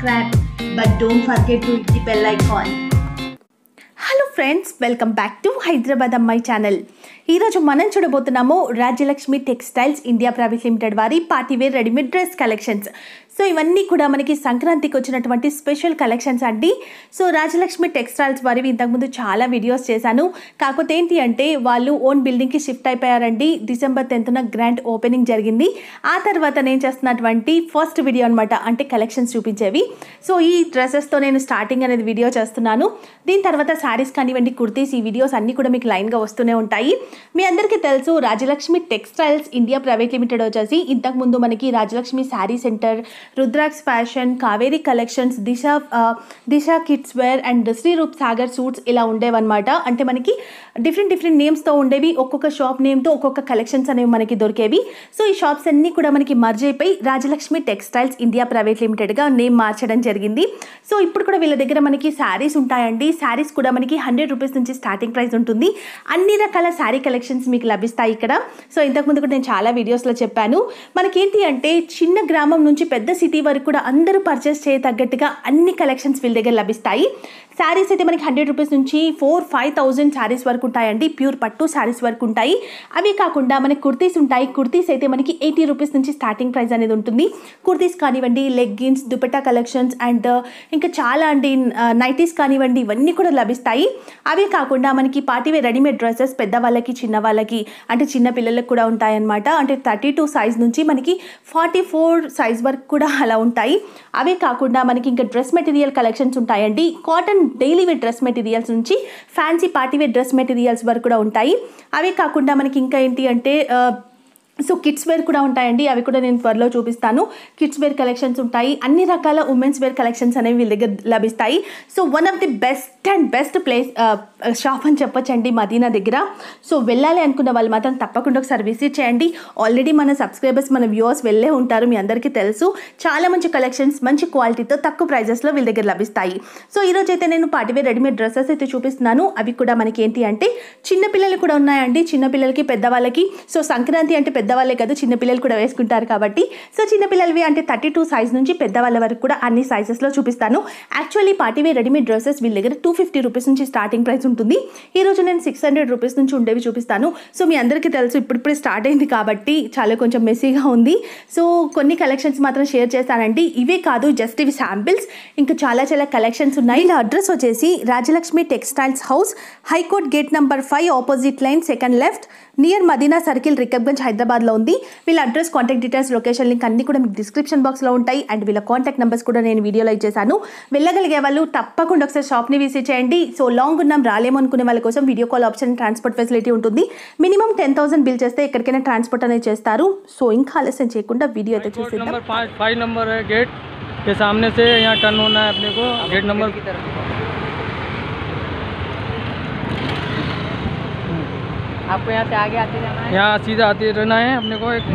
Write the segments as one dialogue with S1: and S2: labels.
S1: subscribe, but don't forget to hit the bell icon.
S2: Hello friends, welcome back to Hyderabad అమ్మాయి channel. ఈరోజు మనం చూడబోతున్నాము Rajyalakshmi textiles India private limited వారి partywear readymade dress collections. So ఇవన్నీ కూడా మనకి సంక్రాంతికి వచ్చినటువంటి స్పెషల్ కలెక్షన్స్ అండి. సో రాజ్యలక్ష్మి టెక్స్టైల్స్ వారివి ఇంతకుముందు చాలా వీడియోస్ చేశాను. కాకపోతే ఏంటి అంటే వాళ్ళు ఓన్ బిల్డింగ్కి షిఫ్ట్ అయిపోయారండి. డిసెంబర్ 10th గ్రాండ్ ఓపెనింగ్ జరిగింది. ఆ తర్వాత నేను చేస్తున్నటువంటి ఫస్ట్ వీడియో అనమాట, అంటే కలెక్షన్స్ చూపించేవి. సో ఈ డ్రెస్సెస్తో నేను స్టార్టింగ్ అనేది వీడియో చేస్తున్నాను. దీని తర్వాత శారీస్ కానివ్వండి, కుర్తీస్, ఈ వీడియోస్ అన్నీ కూడా మీకు లైన్గా వస్తూనే ఉంటాయి. మీ అందరికీ తెలుసు Rajyalakshmi textiles India private limited వచ్చేసి ఇంతకుముందు మనకి Rajyalakshmi sari centre, Rudraksh fashion, Kaveri collections, Disha kids wear and Shri Roop Sagar suits ఇలా ఉండేవన్నమాట. అంటే మనకి డిఫరెంట్ నేమ్స్తో ఉండేవి. ఒక్కొక్క షాప్ నేమ్తో ఒక్కొక్క కలెక్షన్స్ అనేవి మనకి దొరికేవి. సో ఈ షాప్స్ అన్నీ కూడా మనకి మర్జ్ అయిపోయి రాజ్యలక్ష్మి టెక్స్టైల్స్ ఇండియా ప్రైవేట్ లిమిటెడ్గా నేమ్ మార్చడం జరిగింది. సో ఇప్పుడు కూడా వీళ్ళ దగ్గర మనకి శారీస్ ఉంటాయండి. శారీస్ కూడా మనకి 100 రూపీస్ నుంచి స్టార్టింగ్ ప్రైస్ ఉంటుంది. అన్ని రకాల శారీ కలెక్షన్స్ మీకు లభిస్తాయి ఇక్కడ. సో ఇంతకుముందు కూడా నేను చాలా వీడియోస్లో చెప్పాను. మనకేంటి అంటే చిన్న గ్రామం నుంచి పెద్ద సిటీ వరకు కూడా అందరూ పర్చేస్ చేయతగ్గట్టుగా అన్ని కలెక్షన్స్ వీళ్ళ దగ్గర లభిస్తాయి. శారీస్ అయితే మనకి 100 రూపీస్ నుంచి 4,000-5,000 శారీస్ వరకు ఉంటాయండి. ప్యూర్ పట్టు శారీస్ వరకు ఉంటాయి. అవి కాకుండా మనకి కుర్తీస్ ఉంటాయి. కుర్తీస్ అయితే మనకి 80 రూపీస్ నుంచి స్టార్టింగ్ ప్రైస్ అనేది ఉంటుంది. కుర్తీస్ కానివ్వండి, లెగ్గిన్స్, దుపట్టా కలెక్షన్స్ అండ్ ఇంకా చాలా అండి, నైటీస్ కానివ్వండి, ఇవన్నీ కూడా లభిస్తాయి. అవి కాకుండా మనకి పార్టీవేర్ రెడీమేడ్ డ్రెస్సెస్ పెద్దవాళ్ళకి, చిన్నవాళ్ళకి, అంటే చిన్న పిల్లలకు కూడా ఉంటాయన్నమాట. అంటే 32 సైజ్ నుంచి మనకి 44 సైజ్ వరకు కూడా అలా ఉంటాయి. అవే కాకుండా మనకి ఇంకా డ్రెస్ మెటీరియల్ కలెక్షన్స్ ఉంటాయండి. Cotton daily wear dress materials నుంచి ఫ్యాన్సీ పార్టీవేర్ డ్రెస్ మెటీరియల్స్ వరకు కూడా ఉంటాయి. అవే కాకుండా మనకి ఇంకా ఏంటి అంటే సో కిడ్స్ వేర్ కూడా ఉంటాయండి. అవి కూడా నేను త్వరలో చూపిస్తాను. కిడ్స్ వేర్ కలెక్షన్స్ ఉంటాయి. అన్ని రకాల ఉమెన్స్ వేర్ కలెక్షన్స్ అనేవి వీళ్ళ దగ్గర లభిస్తాయి. So one of the best place shop అని చెప్పొచ్చండి మదీనా దగ్గర. సో వెళ్ళాలి అనుకున్న వాళ్ళు మాత్రం తప్పకుండా ఒకసారి విజిట్ చేయండి. ఆల్రెడీ మన సబ్స్క్రైబర్స్, మన వ్యూవర్స్ వెళ్ళే ఉంటారు, మీ అందరికీ తెలుసు. చాలా మంచి కలెక్షన్స్ మంచి క్వాలిటీతో తక్కువ ప్రైజెస్లో వీళ్ళ దగ్గర లభిస్తాయి. సో ఈరోజు అయితే నేను పార్టీవేర్ రెడీమేడ్ డ్రెస్సెస్ అయితే చూపిస్తున్నాను. అవి కూడా మనకి ఏంటి అంటే చిన్నపిల్లలు కూడా ఉన్నాయండి. చిన్నపిల్లలకి, పెద్దవాళ్ళకి. సో సంక్రాంతి అంటే పెద్దవాళ్ళే కాదు, చిన్నపిల్లలు కూడా వేసుకుంటారు కాబట్టి. సో చిన్నపిల్లలవి అంటే 32 సైజ్ నుంచి పెద్దవాళ్ళ వరకు కూడా అన్ని సైజెస్లో చూపిస్తాను. యాక్చువల్లీ పార్టీవేర్ రెడీమేడ్ డ్రెస్సెస్ వీళ్ళ దగ్గర 250 రూపీస్ నుంచి స్టార్టింగ్ ప్రైస్ ఉంటుంది. ఈరోజు నేను 600 రూపీస్ నుంచి ఉండేవి చూపిస్తాను. సో మీ అందరికీ తెలుసు ఇప్పుడిప్పుడే స్టార్ట్ అయింది కాబట్టి చాలా కొంచెం మెస్సీగా ఉంది. సో కొన్ని కలెక్షన్స్ మాత్రం షేర్ చేస్తానండి. ఇవే కాదు, జస్ట్ ఇవి శాంపిల్స్. ఇంకా చాలా కలెక్షన్స్ ఉన్నాయి. ఇలా అడ్రస్ వచ్చేసి Rajyalakshmi textiles house, high court gate number 5, opposite line, second left, near Madina circle, Rikabganj, హైదరాబాద్లో ఉంది. వీళ్ళ address, contact details, location link అన్ని కూడా మీకు డిస్క్రిప్షన్ బాక్స్లో ఉంటాయి. అండ్ వీళ్ళ కాంటాక్ట్ నెంబర్స్ కూడా నేను వీడియోలో ఇచ్చేసాను. వెళ్ళగలిగే వాళ్ళు తప్పకుండా ఒకసారి షాప్ని విజిట్ చేయండి. సో లాంగ్ ఉన్నాం, రాలేమో అనుకునే వాళ్ళ కోసం video call option, transport facility ఉంటుంది. మినిమం 10,000 బిల్ చేస్తే ఎక్కడికైనా ట్రాన్స్పోర్ట్ అనేది చేస్తారు. సో ఇంకా ఆలస్యం చేయకుండా వీడియో అయితే చూసేద్దాం.
S3: नंबर 5 नंबर है, गेट के सामने से यहाँ टर्न होना है अपने को. गेट नंबर की तरफ आपको यहाँ से आगे आते रहना है. यहाँ सीधा आते रहना है अपने को. एक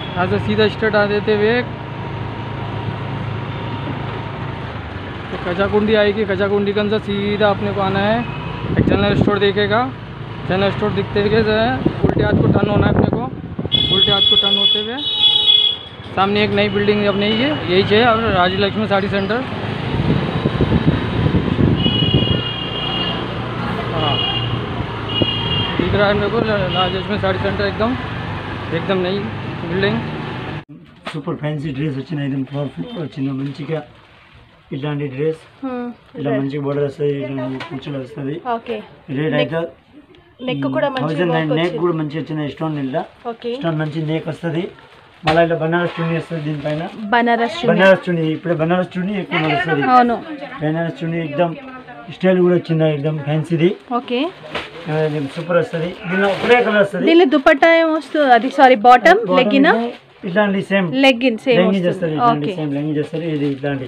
S3: यहाँ से सीधा स्ट्रेट आ देते हुए तो कचाकुंडी आएगी. कचाकुंडी के अंदर सीधा अपने को आना है. एक जनरल स्टोर देखेगा. जनरल स्टोर दिखते हुए उल्टे हाथ को टर्न होना है अपने को. उल्टे हाथ को टर्न होते हुए सामने एक नई बिल्डिंग अपने यही है और राजलक्ष्मी साड़ी सेंटर. हाँ दिख रहा है मेरे को राजलक्ष्मी साड़ी सेंटर. एकदम नई बिल्डिंग.
S4: సూపర్ ఫ్యాన్సీ డ్రెస్ వచ్చినాయి. ఇది పర్ఫెక్ట్ వచ్చింది. మంచిగా ఇలాంటి డ్రెస్ ఇలా మంచిగా బోర్డర్ వస్తుంది, ఇలాంటి కూర్చొని వస్తుంది. రేట్ అయితే నెక్ కూడా మంచిగా వచ్చిన స్టోన్. ఇలా స్టోన్ మంచి నెక్ వస్తుంది. మళ్ళీ ఇలా బనారస్ చున్నీ వస్తుంది. దీనిపైన బనారస్ చున్నీ. ఇప్పుడు బనారస్ చున్నీ ఎక్కువ వస్తుంది. బనారస్ చున్నీ ఎక్దమ్ స్టైల్ కూడా వచ్చింది. ఎక్దమ్ ఫ్యాన్సీది. సూపర్ వస్తుంది. దీనిలో ఒకటే కలర్ వస్తుంది.
S2: దీనిలో దుపట్టా ఏమొస్తుంది? అది సారీ బాటమ్ లెగ్గిన్
S4: ఇట్లాంటి సేమ్
S2: లెగ్గిన్
S4: లెగ్గిన్స్ వస్తుంది. ఇట్లాంటి సేమ్ లెగ్గిన్స్ వస్తుంది. ఇది ఇట్లాంటి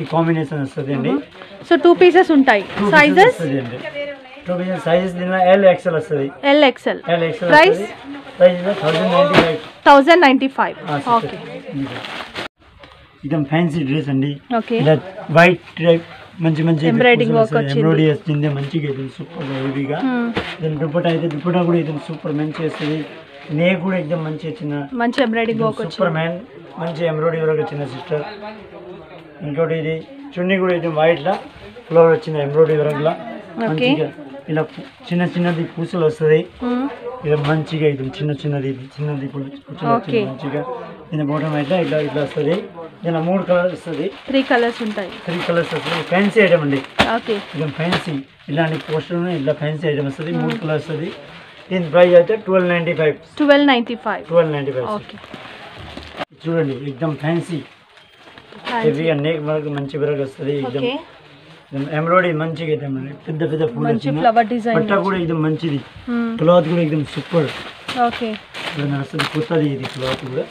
S4: ఈ కాంబినేషన్ వస్తుంది అండి.
S2: సో 2 పీసెస్ ఉంటాయి. సైజెస్
S4: 2 పీసెస్ సైజెస్ దీనిలో L XL వస్తుంది.
S2: L XL price 1095. ఓకే,
S4: एकदम ఫ్యాన్సీ డ్రెస్ అండి. ఇలా వైట్ మంచి మంచి
S2: ఎంబ్రాయిడింగ్ వర్క్ వచ్చింది.
S4: ఎంబ్రాయిడరీ వస్తుంది మంచిగా ఇది సూపర్ హెవీగా. దాని దుపట్టా అయితే దుపట్టా కూడా ఇది సూపర్ మంచి వస్తుంది. నేక్ కూడా ఎక్దమ్ మంచి వచ్చిన
S2: మంచి ఎంబ్రాయిడింగ్ వర్క్ వచ్చింది.
S4: సూపర్ మ్యాన్ మంచి ఎంబ్రాయిడరీ వర్క్ వచ్చిన సిస్టర్. ఇంకోటి ఇది చున్నీ కూడా ఇది వైట్ లా ఫ్లవర్ వచ్చిన ఎంబ్రాయిడరీ వర్క్ లా మంచిగా ఇలా చిన్న చిన్నది పూసలు వస్తుంది. ఇలా మంచిగా ఇది చిన్నది మంచిగా దీని బాటమ్ అయితే ఇట్లా ఇట్లా వస్తుంది. దీని 3 కలర్స్ వస్తుంది.
S2: 3 కలర్స్ ఉంటాయి.
S4: 3 కలర్స్ వస్తుంది. ఫ్యాన్సీ ఐటమ్ అండి.
S2: ఓకే
S4: ఇది ఫ్యాన్సీ ఇలాంటి పోస్టర్ ఇట్లా ఫ్యాన్సీ ఐటమ్ వస్తుంది. 3 కలర్స్ వస్తుంది. దీని ప్రైస్ అయితే 1295.
S2: ఓకే
S4: చూడండి ఎక్దమ్ ఫ్యాన్సీ హెవీగా నేక్ వర్క్ మంచి వర్క్ వస్తుంది.
S2: ఓకే
S4: ఎంబ్రాయిడరీ మంచిగా అయితే పెద్ద పెద్ద పూలు
S2: మంచి ఫ్లవర్ డిజైన్.
S4: పట్టా కూడా ఎక్దమ్ మంచిది. క్లాత్ కూడా ఎక్దమ్ సూపర్.
S2: ఓకే
S4: వస్తుంది కొత్తది ఇది క్లాత్ కూడా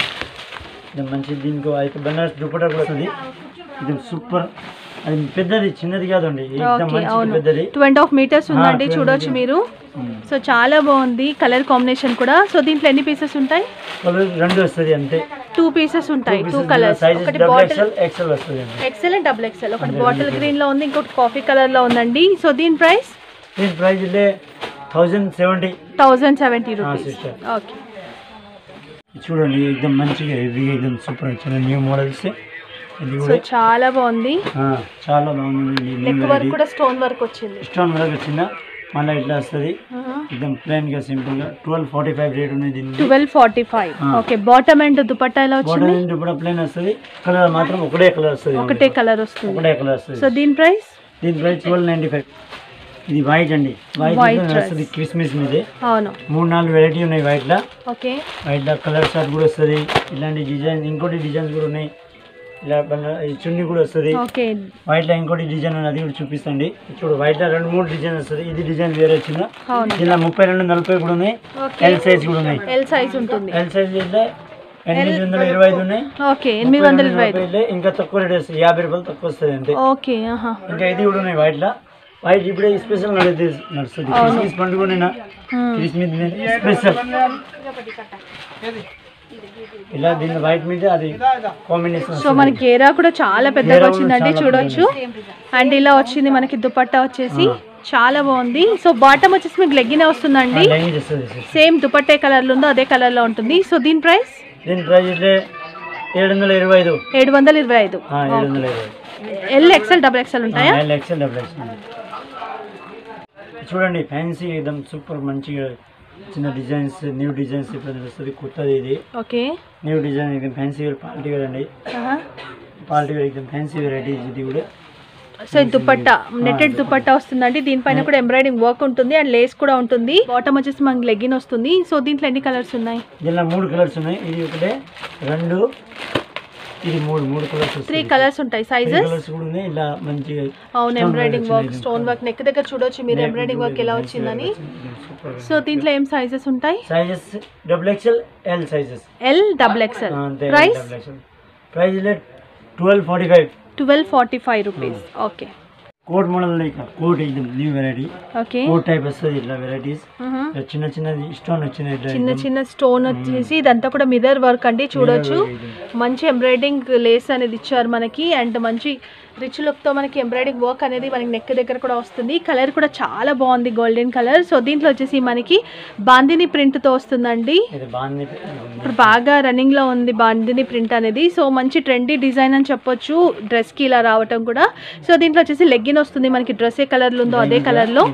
S4: మంచిది. దీనికి అయితే బనారస్ దుపట్టా కూడా వస్తుంది. ఇది సూపర్. అది పెద్దది చిన్నది కాదండి ఎక్దమ్ మంచి పెద్దది. 2.5
S2: meters ఉందండి చూడొచ్చు మీరు. సో చాలా బాగుంది కలర్ కాంబినేషన్ కూడా. సో దీంట్లో ఎన్ని పీసెస్ ఉంటాయి?
S4: కలర్ 2 వస్తుంది అంతే.
S2: 2 pieces ఉంటాయి. 2 కలర్స్. ఒకటి బాటిల్
S4: ఎక్సెల్ వస్తుంది అండి.
S2: Excel and double excel. ఒకటి బాటిల్ గ్రీన్ లో ఉంది, ఇంకొకటి కాఫీ కలర్ లో ఉందండి. సో దీని ప్రైస్ 1070 రూపీస్. ఓకే
S4: చూడండి ఎక్దమ్ మంచిగా హెవీగా ఎక్దమ్ సూపర్ వచ్చిన న్యూ మోడల్స్. ఇది
S2: సో
S4: కూడా
S2: చాలా బాగుంది.
S4: చాలా బాగుంది.
S2: నెక్ వర్క్ కూడా స్టోన్ వర్క్ వచ్చింది.
S4: స్టోన్ వర్క్ వచ్చిందా మళ్ళీ ఇట్లా వస్తుంది. ఎక్దమ్ ప్లెయిన్ గా సింపుల్ గా 1245 రేట్ ఉంది దీనికి.
S2: 1245. ఓకే బాటమ్ అండ్ దుపట్టా ఎలా వచ్చింది?
S4: బాటమ్ అండ్ దుపట్టా ప్లెయిన్ వస్తుంది. కలర్ మాత్రం ఒకటే కలర్ వస్తుంది.
S2: ఒకటే కలర్ వస్తుంది.
S4: సో
S2: దీని ప్రైస్
S4: 1295. ఇది వైట్ అండి. వైట్ వస్తుంది క్రిస్మస్ మీద.
S2: అవును
S4: 3-4 వెరైటీ ఉన్నాయి వైట్ లా.
S2: ఓకే
S4: వైట్ లా కలర్ షార్ట్ కూడా వస్తుంది. ఇలాంటి డిజైన్ ఇంకోటి డిజైన్స్ కూడా ఉన్నాయి. ఇలా చున్నీ కూడా వస్తుంది.
S2: ఓకే
S4: వైట్ లో ఇంకోటి డిజైన్ అది కూడా చూపిస్తండి. చూడు వైట్ లో 2-3 డిజైన్ వస్తుంది. ఇది డిజైన్ వేరే వచ్చిందా. ఇలా 32-40 కూడా ఉన్నాయి. ఎల్ సైజ్ కూడా ఉన్నాయి.
S2: ఎల్ సైజ్ ఉంటుంది.
S4: ఎల్ సైజ్ అయితే 825 ఉన్నాయి.
S2: ఓకే 825.
S4: ఇంకా తక్కువ రేట్ వస్తుంది. 50 రూపాయలు తక్కువ వస్తుంది అంతే.
S2: ఓకే
S4: ఇంకా ఇది కూడా ఉన్నాయి వైట్ లా. వైట్ ఇప్పుడే స్పెషల్ నడుస్తుంది. క్రిస్మస్ పండుగ క్రిస్మస్ స్పెషల్ ఇలా దీని వైట్ మీద అది కాంబినేషన్.
S2: సో మనకి ఏరా కూడా చాలా పెద్దగా వచ్చిందండి చూడొచ్చు. అండ్ ఇలా వచ్చింది మనకి దుపట్టా వచ్చేసి చాలా బాగుంది. సో బాటమ్ వచ్చేసి మీకు లెగ్గిన్ వస్తుందండి. సేమ్ దుపట్టే కలర్ లో ఉందో అదే కలర్ లో ఉంటుంది. సో దీని price 725. L excel double excel ఉంటాయా?
S4: చూడండి ఫ్యాన్సీ ఎక్దమ్ సూపర్ మంచిగా చిన్న డిజైన్స్ న్యూ డిజైన్స్ ఇప్పుడు వస్తుంది కొత్తది ఇది.
S2: ఓకే
S4: న్యూ డిజైన్ ఎక్దమ్ ఫ్యాన్సీ వేర్ పార్టీ వేర్ అండి. పార్టీ వేర్ ఎక్దమ్ ఫ్యాన్సీ వెరైటీ ఇది కూడా.
S2: సో దుపట్టా నెట్టెడ్ దుపట్టా వస్తుందండి. దీనిపైన కూడా ఎంబ్రాయిడింగ్ వర్క్ ఉంటుంది అండ్ లేస్ కూడా ఉంటుంది. బాటమ్ వచ్చేసి మనకి లెగ్గిన్ వస్తుంది. సో దీంట్లో ఎన్ని కలర్స్ ఉన్నాయి?
S4: దీనిలో 3 కలర్స్ ఉన్నాయి. ఇది ఒకటే 2 ఇది 3 కలర్స్
S2: 3 కలర్స్ ఉంటాయి. సైజెస్
S4: కూడా ఉన్నాయి. ఇలా మంచిగా
S2: అవును embroidering work stone work neck దగ్గర చూడొచ్చు మీరు ఎంబ్రాయిడింగ్ వర్క్ ఎలా వచ్చిందని. సో దీంట్లో ఏం సైజెస్ ఉంటాయి?
S4: Sizes double XL L sizes.
S2: L double XL. Price 1245 rupees. Okay
S4: coat model like coat ఇది new variety.
S2: Okay
S4: coat type వస్తుంది ఇట్లా వెరైటీస్. చిన్న స్టోన్ వచ్చింది.
S2: చిన్న స్టోన్ వచ్చేసి ఇదంతా కూడా మిర్రర్ వర్క్ అండి చూడొచ్చు. మంచి ఎంబ్రాయిడింగ్ లేస్ అనేది ఇచ్చారు మనకి. అండ్ మంచి రిచ్ లుక్ తో మనకి ఎంబ్రాయిడింగ్ వర్క్ అనేది మనకి నెక్ దగ్గర కూడా వస్తుంది. కలర్ కూడా చాలా బాగుంది గోల్డెన్ కలర్. సో దీంట్లో వచ్చేసి మనకి బాందిని ప్రింట్ తో వస్తుందండి. ఇప్పుడు బాగా రన్నింగ్ లో ఉంది బాందిని ప్రింట్ అనేది. సో మంచి ట్రెండీ డిజైన్ అని చెప్పొచ్చు డ్రెస్ కి ఇలా రావటం కూడా. సో దీంట్లో వచ్చేసి లెగ్గిన్ వస్తుంది మనకి. డ్రెస్ ఏ కలర్ లో ఉందో అదే కలర్ లో.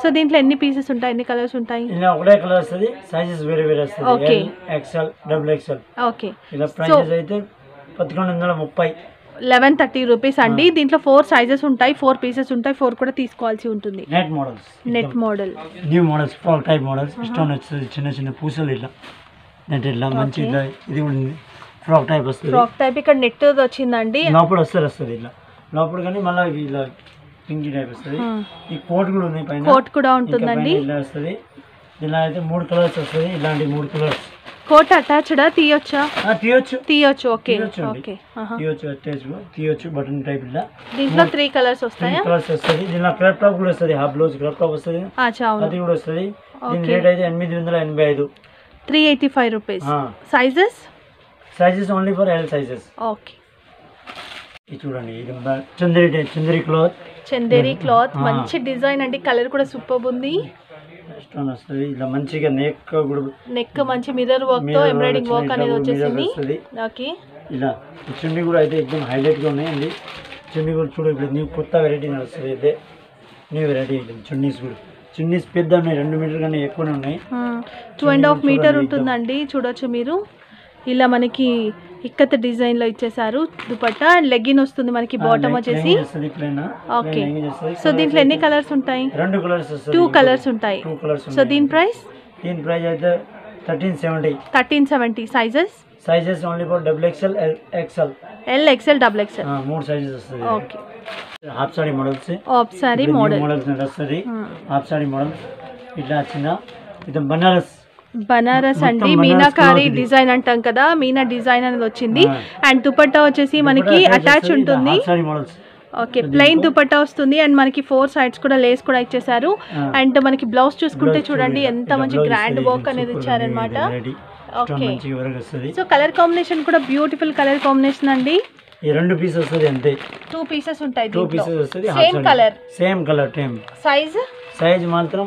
S2: సో దీంట్లో ఎన్ని పీసెస్ ఉంటాయి? ఎన్ని కలర్స్ ఉంటాయి?
S4: ఒకటే కలర్ వస్తుంది. సైజెస్ వేరే వేరే వస్తుంది.
S2: Okay
S4: XL double XL.
S2: Okay
S4: ఇలా ప్రైస్ అయితే 1130.
S2: 1130 రూపీస్ అండి. దీంట్లో 4 సైజెస్ ఉంటాయి. 4 పీసెస్ ఉంటాయి. 4 కూడా తీసుకోవాల్సి ఉంటుంది. Net model
S4: new models frock type models. Stone వస్తుంది చిన్న పూసలు ఇట్లా నెట్ ఇట్లా మంచి ఇట్లా. ఇది కూడా ఫ్రాక్ టైప్ వస్తుంది.
S2: ఫ్రాక్ టైప్ ఇక్కడ నెట్ వచ్చిందండి.
S4: లోపల వస్తుంది ఇట్లా లోపల కానీ మళ్ళీ ఇలా పింక్ టైప్ వస్తుంది. ఈ కోట్ కూడా ఉంది పైన.
S2: కోట్ కూడా ఉంటుందండి.
S4: ఇలా వస్తుంది. ఇలా అయితే 3 కలర్స్ వస్తుంది. ఇలాంటి 3 కలర్స్.
S2: కోట్ అటాచ్డా తీయొచ్చా? తీయొచ్చు. ఓకే
S4: తీయొచ్చు బటన్ టైప్ ఇలా.
S2: దీంట్లో 3 కలర్స్ వస్తాయా?
S4: కలర్స్ వస్తుంది. దీనిలో క్రాప్ టాప్ కూడా వస్తుంది. హాఫ్ బ్లౌజ్ క్రాప్ టాప్ వస్తుంది. అది కూడా వస్తుంది. దీని రేట్ అయితే 885.
S2: 385 rupees. Sizes
S4: only for L sizes.
S2: Okay
S4: ఇది చూడండి, ఇది చందేరి క్లాత్
S2: మంచి డిజైన్ అండి, కలర్ కూడా సూపర్ ఉంది.
S4: స్టోన్ వస్తుంది ఇలా మంచిగా
S2: నెక్ మంచి మిర్రర్ వర్క్ తో ఎంబ్రాయిడింగ్ వర్క్ అనేది వచ్చేసింది. ఓకే,
S4: ఇలా చున్నీ కూడా అయితే ఎక్దమ్ హైలైట్ గా ఉన్నాయండి. చున్నీ కూడా చూడ ఇప్పుడు న్యూ కొత్త వెరైటీ నడుస్తుంది, అయితే న్యూ వెరైటీ చున్నీస్ పెద్ద ఉన్నాయి, 2 మీటర్ కన్నా ఎక్కువనే ఉన్నాయి.
S2: 2.5 మీటర్ ఉంటుందండి, చూడొచ్చు మీరు. ఇలా మనకి ఇక్కత డిజైన్ లో ఇచ్చేసారు దుపట్టా. అండ్ లెగ్గిన్ వస్తుంది మనకి, బాటమ్ వచ్చేసి. ఓకే, సో దీంట్లో ఎన్ని కలర్స్ ఉంటాయి?
S4: 2 కలర్స్ వస్తాయి,
S2: 2 కలర్స్ ఉంటాయి. సో దీని ప్రైస్
S4: అయితే 1370. Sizes only for XXL, XL,
S2: L, XL, XXL
S4: 3 sizes వస్తాయి.
S2: Okay,
S4: half sari models models నడుస్తుంది. హాఫ్ సారీ మోడల్ ఇట్లా చిన్న ఇది బనారస్ అండి, మీనాకారి డిజైన్ అంటాం కదా, మీనా డిజైన్ అనేది వచ్చింది. అండ్ దుపట్టా వచ్చేసి మనకి అటాచ్ ఉంటుంది. ఓకే, ప్లెయిన్ దుపట్టా వస్తుంది. అండ్ మనకి 4 సైడ్స్ కూడా లేస్ కూడా ఇచ్చేసారు. అండ్ మనకి బ్లౌజ్ చూసుకుంటే చూడండి ఎంత మంచి గ్రాండ్ వర్క్ అనేది ఇచ్చారనమాట. ఓకే, సో కలర్ కాంబినేషన్ కూడా బ్యూటిఫుల్ కలర్ కాంబినేషన్ అండి. ఈ 2 పీసెస్ వస్తుంది అంతే,
S2: 2 పీసెస్ ఉంటాయి.
S4: 2 పీసెస్ వస్తుంది,
S2: సేమ్ కలర్ సైజ్
S4: మాత్రం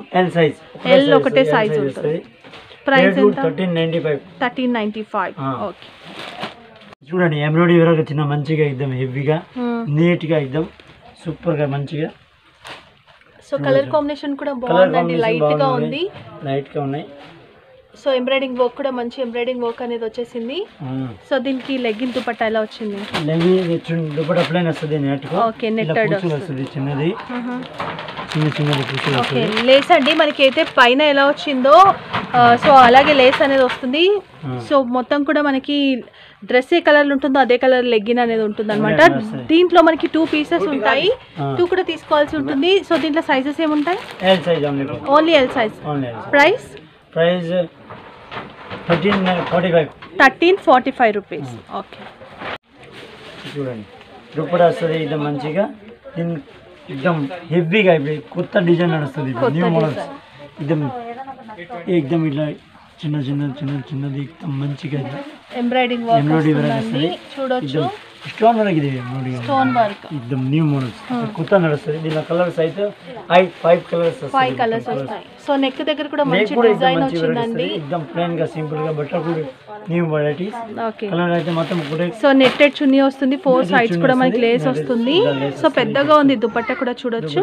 S4: L
S2: ఒకటే సైజ్ ఉంటుంది. ప్రైస్ ఎంత?
S4: 1395.
S2: ఓకే,
S4: చూడండి ఎంబ్రాయిడరీ వర్క్ చిన్న మంచిగా ఎక్దమ్ హెవీగా నీట్ గా ఎక్దమ్ సూపర్ గా మంచిగా.
S2: సో కలర్ కాంబినేషన్ కూడా బాగుందండి, లైట్ గా ఉంది.
S4: ఉన్నాయి.
S2: సో ఎంబ్రాయిడింగ్ వర్క్ కూడా మంచి ఎంబ్రాయిడింగ్ వర్క్ అనేది వచ్చేసింది. సో దీనికి లెగ్గిన్ దుపట్టా ఎలా వచ్చింది?
S4: లెగ్గిన్ దుపట్టా ప్లెయిన్ వస్తుంది,
S2: ఓకే, నెట్టెడ్
S4: వస్తుంది, చిన్నది.
S2: ఓకే, లేస్ అండి మనకి అయితే పైన ఎలా వచ్చిందో సో అలాగే లేస్ అనేది వస్తుంది. సో మొత్తం కూడా మనకి డ్రెస్ ఏ కలర్ ఉంటుందో అదే కలర్ లెగ్గిన్ అనేది ఉంటుంది అనమాట. దీంట్లో మనకి 2 పీసెస్ ఉంటాయి, 2 కూడా తీసుకోవాల్సి ఉంటుంది. సో దీంట్లో సైజెస్ ఏముంటాయి? Only L size. Price 1345 rupees. Okay,
S4: చూడండి దుపట్టా వస్తుంది ఇది మంచిగా, ఎక్దమ్ హెవీగా కొత్త డిజైన్ నడుస్తుంది, న్యూ మోడల్స్. ఎక్దమ్ ఇట్లా చిన్నది మంచిగా
S2: ఎంబ్రాయిడింగ్ వర్క్ వస్తుంది, చూడొచ్చు.
S4: స్టోన్ వర్క్ ఇది,
S2: స్టోన్ వర్క్
S4: ఎక్దమ్ న్యూ మోడల్స్, కొత్త నడుస్తుంది. దీని కలర్స్ అయితే 5 కలర్స్
S2: వస్తాయి. సో నెక్ దగ్గర కూడా మంచి డిజైన్ వచ్చిందండి,
S4: ఎక్దమ్ ప్లెయిన్ గా సింపుల్ గా బట్ట కూడా న్యూ వెరైటీస్.
S2: ఓకే,
S4: కలర్ అయితే మొత్తం ఒకటే.
S2: సో నెట్టెడ్ చున్నీ వస్తుంది, 4 సైడ్స్ కూడా మనకి లేస్ వస్తుంది. సో పెద్దగా ఉంది దుపట్టా కూడా, చూడొచ్చు.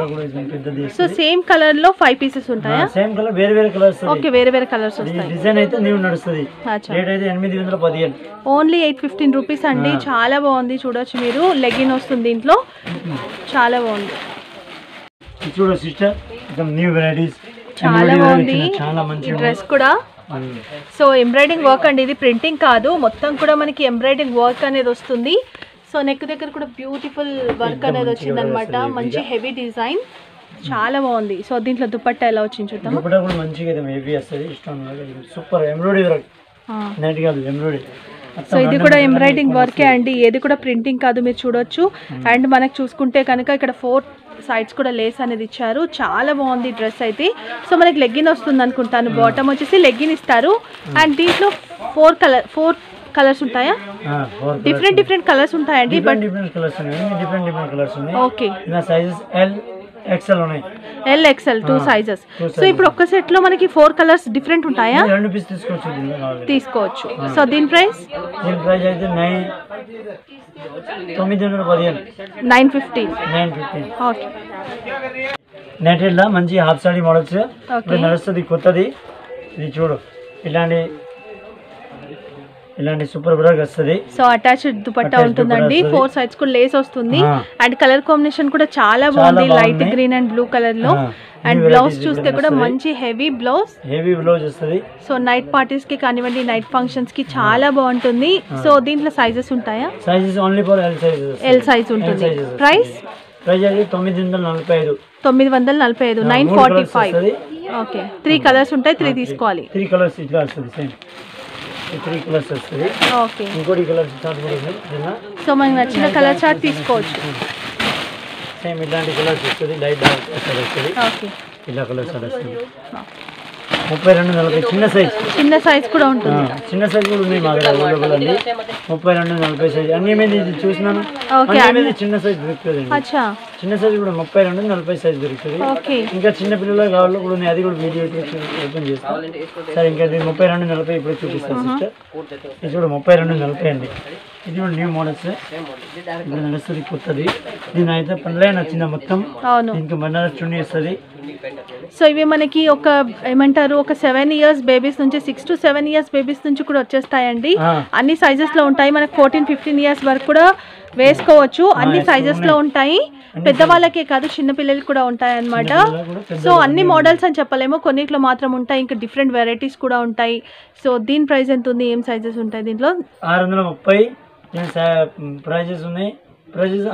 S2: సో సేమ్ కలర్ లో 5 పీసెస్ ఉంటాయా?
S4: సేమ్ కలర్ వేరే కలర్స్.
S2: ఓకే, వేరే కలర్స్ వస్తాయి.
S4: డిజైన్ అయితే న్యూ నడుస్తుంది. రేట్ అయితే 815.
S2: ఓన్లీ 815 రూపీస్ అండి, చాలా బాగుంది. చూడొచ్చు మీరు, లెగ్గిన్ వస్తుంది దీంట్లో, చాలా బాగుంది.
S4: చూడ సిస్టర్, న్యూ వెరైటీస్,
S2: చాలా బాగుంది.
S4: చాలా మంచి
S2: డ్రెస్ కూడా. సో ఎంబ్రాయిడింగ్ వర్క్ అండి, ఇది ప్రింటింగ్ కాదు, మొత్తం కూడా మనకి ఎంబ్రాయిడింగ్ వర్క్ అనేది వస్తుంది. సో నెక్ దగ్గర కూడా బ్యూటిఫుల్ వర్క్ అనేది వచ్చింది అనమాట, మంచి హెవీ డిజైన్, చాలా బాగుంది. సో దీంట్లో దుపట్టా ఎలా వచ్చింది చూద్దాం.
S4: దుపట్టా కూడా మంచిగా హెవీ వస్తుంది, సూపర్ ఎంబ్రాయిడరీ వర్క్, నెట్ కాదు ఎంబ్రాయిడరీ.
S2: సో ఇది కూడా ఎంబ్రాయిడింగ్ వర్కే అండి, ఏది కూడా ప్రింటింగ్ కాదు, మీరు చూడొచ్చు. అండ్ మనకు చూసుకుంటే కనుక ఇక్కడ 4 సైడ్స్ కూడా లేస్ అనేది ఇచ్చారు, చాలా బాగుంది డ్రెస్ అయితే. సో మనకి లెగ్గిన్ వస్తుంది అనుకుంటాను, బాటమ్ వచ్చేసి లెగ్గిన్ ఇస్తారు. అండ్ దీంట్లో 4 కలర్స్ ఉంటాయా? డిఫరెంట్ కలర్స్ ఉంటాయండి, బట్
S4: డిఫరెంట్ కలర్స్ ఉన్నాయి.
S2: ఓకే,
S4: సైజెస్ XL ఉన్నాయి,
S2: L, XL 2 సైజెస్. సో ఇప్పుడు ఒక్క సెట్ లో మనకి 4 కలర్స్ డిఫరెంట్ ఉంటాయా?
S4: 2 పీస్
S2: తీసుకోవచ్చు. సో దీని ప్రైస్
S4: అయితే
S2: 915. ఓకే,
S4: నెట్ మంచి హాఫ్ సారీ మోడల్స్ నడుస్తుంది, కొత్తది. ఇది చూడు, ఇలాంటి సూపర్ బ్రాగ్ వస్తుంది.
S2: సో అటాచ్డ్ దుపట్టా ఉంటుందండి, 4 సైడ్స్ కూడా లేస్ వస్తుంది. అండ్ కలర్ కాంబినేషన్ కూడా చాలా బాగుంది, light green and blue colour లో. అండ్ బ్లౌజ్ చూస్తే కూడా మంచి హెవీ బ్లౌజ్
S4: వస్తుంది.
S2: సో నైట్ పార్టీస్ కి కానివ్వండి, నైట్ ఫంక్షన్స్ కి చాలా బాగుంటుంది. సో దీంట్లో సైజెస్ ఉంటాయా?
S4: Sizes only for
S2: L size ఉంటుంది. ప్రైస్
S4: 945.
S2: 945. ఓకే, 3 కలర్స్ ఉంటాయి, 3 తీసుకోవాలి.
S4: 3 కలర్స్ ఇట్లా వస్తుంది, సేమ్ 3 కలర్స్ వస్తుంది.
S2: ఓకే,
S4: ఇంకోటి కలర్ చార్ట్ కూడా ఉంది.
S2: సో మనకు నచ్చిన కలర్ చార్ట్ తీసుకోవచ్చు.
S4: సేమ్ ఇలాంటి కలర్స్ వస్తుంది, లైట్ డార్క్ వస్తుంది.
S2: ఓకే,
S4: ఇలా కలర్స్ వస్తుంది. 32-40 చిన్న సైజ్
S2: కూడా ఉంటుంది.
S4: చిన్న సైజ్ కూడా ఉన్నాయి మా దగ్గర అవైలబుల్ అండి. 32-40 సైజ్ అన్ని మీద ఇది చూసినాను. అన్ని చిన్న సైజ్ దొరుకుతుంది. చిన్న సైజ్ కూడా 32-40 సైజ్ దొరుకుతుంది. ఇంకా చిన్న పిల్లలు కావాలి కూడా ఉన్నాయి. అది కూడా వీడియో ఓపెన్ చేస్తాను సరే. ఇంకా 32-40 ఇప్పుడు చూపిస్తాను సిస్టర్. ఇది కూడా 32-40 అండి. ఇది కూడా న్యూ మోడల్స్ ఇప్పుడు నడుస్తుంది కొత్తది. దీని అయితే పనులే నచ్చిందా మొత్తం. ఇంకా బనారస్ చున్నీ వస్తుంది.
S2: సో ఇవి మనకి ఒక ఏమంటారు ఒక 7 years బేబీస్ నుంచి 6 to 7 years బేబీస్ నుంచి కూడా వచ్చేస్తాయండి. అన్ని సైజెస్ లో ఉంటాయి. మనకి 14-15 years వరకు కూడా వేసుకోవచ్చు. అన్ని సైజెస్ లో ఉంటాయి. పెద్దవాళ్ళకే కాదు చిన్న పిల్లలకి కూడా ఉంటాయి అన్నమాట. సో అన్ని మోడల్స్ అని చెప్పలేము, కొన్నిట్లో మాత్రం ఉంటాయి. ఇంకా డిఫరెంట్ వెరైటీస్ కూడా ఉంటాయి. సో దీని ప్రైస్ ఎంత ఉంది, ఏం సైజెస్ ఉంటాయి దీంట్లో?
S4: 630 ప్రైజెస్ ఉన్నాయి. ప్రైజెస్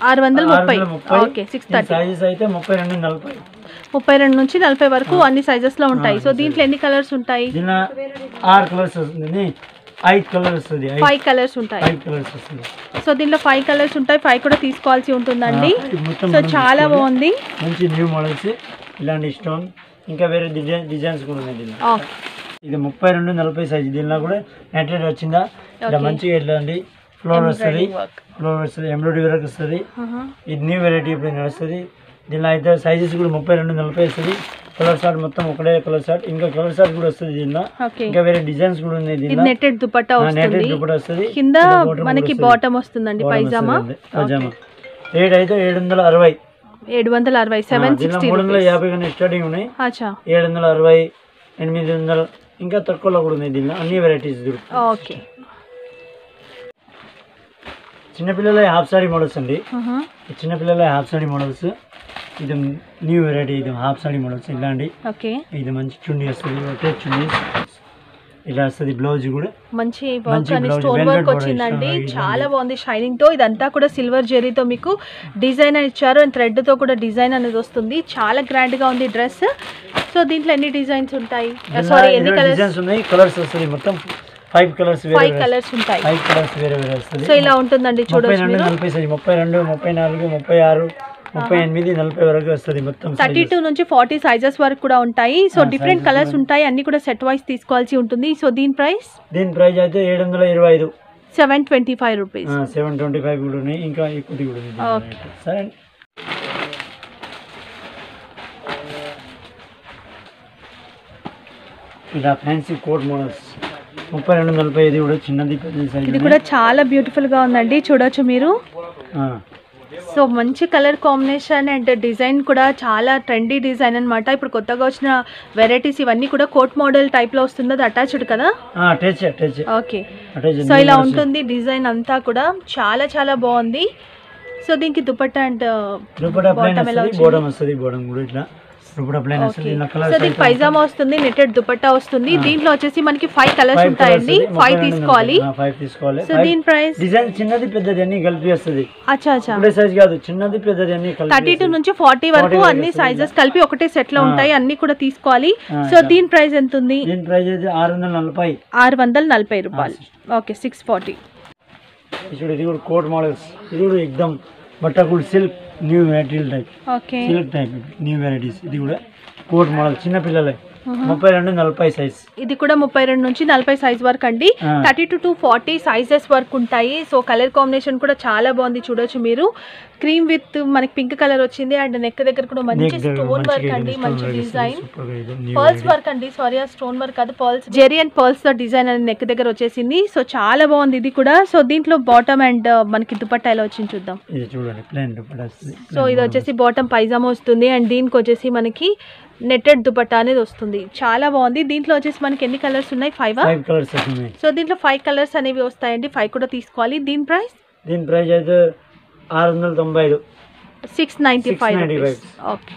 S2: 630. ఓకే 630
S4: సైజెస్ అయితే
S2: 32 నుంచి 40 వరకు అన్ని సైజెస్ లో ఉంటాయి. సో దీంట్లో ఎన్ని కలర్స్ ఉంటాయి?
S4: 6 కలర్స్ వస్తుంది. 5 కలర్స్ వస్తుంది.
S2: 5 కలర్స్ ఉంటాయి.
S4: 5 కలర్స్ వస్తుంది.
S2: సో దీంట్లో 5 కలర్స్ ఉంటాయి. 5 కూడా తీసుకోవాల్సి ఉంటుందండి. సో చాలా బాగుంది.
S4: మంచి న్యూ మోడల్స్ ఇలాంటి స్టోన్ ఇంకా వేరే డిజైన్స్ కూడా ఉన్నాయి దీనిలో. ఇది 32-40 సైజ్. దీనిలో కూడా నెట్టెడ్ వచ్చిందా ఇలా మంచిగా ఇట్లాంటి ఫ్లోర్ వస్తుంది. ఎంబ్రాయిడరీ వర్క్ వస్తుంది. ఇది న్యూ వెరైటీ ఇప్పుడు నడుస్తుంది. దీనిలో అయితే సైజెస్ కూడా 32-40 వస్తుంది. కలర్ షార్ట్ మొత్తం ఒకటే కలర్ షార్ట్. ఇంకా కలర్ షార్ట్ కూడా వస్తుంది దీనిలో. ఇంకా వేరే డిజైన్స్ కూడా ఉన్నాయి దీనిలో.
S2: నెట్టెడ్ దుపట్టా వస్తుంది. కింద మనకి బాటమ్ వస్తుందండి పైజామా.
S4: రేట్ అయితే 760.
S2: 760.
S4: 350 కానీ స్టార్టింగ్ ఉన్నాయి. 760, 800 ఇంకా తక్కువలో కూడా ఉన్నాయి దీనిలో. అన్ని వెరైటీస్ దొరుకుతాయి. చిన్నపిల్లల హాఫ్ సారీ మోడల్స్ అండి. చిన్నపిల్లల హాఫ్ సారీ మోడల్స్. ఇది న్యూ వెరైటీ. ఇది హాఫ్ సారీ మోడల్స్ ఇలాంటి. ఇది మంచి చున్నీ వస్తుంది. ఒకటే చున్నీ ఇలా వస్తుంది. బ్లౌజ్ కూడా
S2: మంచి స్టోన్ వర్క్ వచ్చిందండి. చాలా బాగుంది షైనింగ్ తో. ఇదంతా కూడా సిల్వర్ జెరీతో మీకు డిజైన్ ఇచ్చారు. అండ్ థ్రెడ్ తో కూడా డిజైన్ అనేది వస్తుంది. చాలా గ్రాండ్ గా ఉంది డ్రెస్. సో దీంట్లో ఎన్ని డిజైన్స్ ఉంటాయి? సారీ ఎన్ని కలర్స్
S4: ఉన్నాయి? కలర్స్ వస్తుంది మొత్తం 5 కలర్స్.
S2: 5 కలర్స్ ఉంటాయి.
S4: 5 కలర్స్ వేరే వస్తుంది.
S2: సో ఇలా ఉంటుందండి చూడొచ్చు మీరు.
S4: 32, 34, 36, 38, 40 వరకు వస్తుంది మొత్తం.
S2: 32 నుంచి 40 సైజెస్ వరకు కూడా ఉంటాయి. సో డిఫరెంట్ కలర్స్ ఉంటాయి. అన్ని కూడా సెట్ వైస్ తీసుకోవాల్సి ఉంటుంది. సో దీని ప్రైస్
S4: అయితే 725.
S2: 725 రూపీస్.
S4: 725 కూడా ఉన్నాయి. ఇంకా ఎక్కువ కూడా ఉంది. సరే ఇలా ఫ్యాన్సీ కోట్ మోడల్స్ 32-40. ఇది కూడా చిన్నది పెద్ద సైజ్.
S2: ఇది కూడా చాలా బ్యూటిఫుల్ గా ఉందండి చూడొచ్చు మీరు. సో మంచి కలర్ కాంబినేషన్ అండ్ డిజైన్ కూడా చాలా ట్రెండీ డిజైన్ అన్నమాట. ఇప్పుడు కొత్తగా వచ్చిన వెరైటీస్ ఇవన్నీ కూడా కోట్ మోడల్ టైప్ లో వస్తుంది. అది అటాచ్డ్ కదా? ఓకే. సో ఇలా ఉంటుంది డిజైన్ అంతా కూడా. చాలా చాలా బాగుంది. సో దీనికి దుపట్టా అండ్ బాటమ్ ఎలా
S4: వస్తుంది? బాటమ్ కూడా ఇట్లా
S2: సో దీనికి పైజామా వస్తుంది. నెట్టెడ్ దుపట్టా వస్తుంది. దీంట్లో వచ్చేసి మనకి 5 కలర్స్ ఉంటాయండి. 5 తీసుకోవాలి. సో దీని ప్రైస్
S4: డిజైన్ చిన్నది పెద్దది అన్ని కలిపి వస్తుంది.
S2: అచ్చా
S4: సైజ్ కాదు, చిన్నది పెద్దది అన్ని కలిపి
S2: 32 నుంచి 40 వరకు అన్ని సైజెస్ కలిపి ఒకటే సెట్ లో ఉంటాయి. అన్ని కూడా తీసుకోవాలి. సో దీని ప్రైస్ ఎంత ఉంది?
S4: దీని ప్రైస్ అయితే
S2: 640 రూపాయలు. ఓకే 640.
S4: ఇది కూడా కోట్ మోడల్స్. ఇది కూడా ఎక్దమ్ బట్టాకుడ్ silk new material type. Silk type new varieties. ఇది కూడా కోట్ మోడల్ చిన్న పిల్లలే. 32-40 సైజ్.
S2: ఇది కూడా 32 నుంచి 40 సైజ్ వరకు అండి. 32 to 40 సైజెస్ వరకు ఉంటాయి. సో కలర్ కాంబినేషన్ కూడా చాలా బాగుంది చూడొచ్చు మీరు. క్రీమ్ విత్ మనకి పింక్ కలర్ వచ్చింది. అండ్ నెక్ దగ్గర కూడా మంచి స్టోన్ వర్క్ అండి. మంచి డిజైన్ పర్ల్స్ వర్క్ అండి. సారీ ఆ స్టోన్ వర్క్ కాదు, పర్ల్స్ జెరీ అండ్ పర్ల్స్ తో డిజైన్ అనేది నెక్ దగ్గర వచ్చేసింది. సో చాలా బాగుంది ఇది కూడా. సో దీంట్లో బాటమ్ అండ్ మనకి దుపట్టా ఎలా వచ్చింది చూద్దాం. సో ఇది వచ్చేసి బాటమ్ పైజామా వస్తుంది. అండ్ దీనికి వచ్చేసి మనకి నెట్టెడ్ దుపట్టా అనేది వస్తుంది. చాలా బాగుంది. దీంట్లో వచ్చేసి మనకి ఎన్ని కలర్స్ ఉన్నాయి? 5
S4: కలర్స్.
S2: సో దీంట్లో 5 కలర్స్ అనేవి వస్తాయండి. 5 కూడా తీసుకోవాలి. దీని ప్రైస్
S4: అయితే 695.
S2: 695. ఓకే.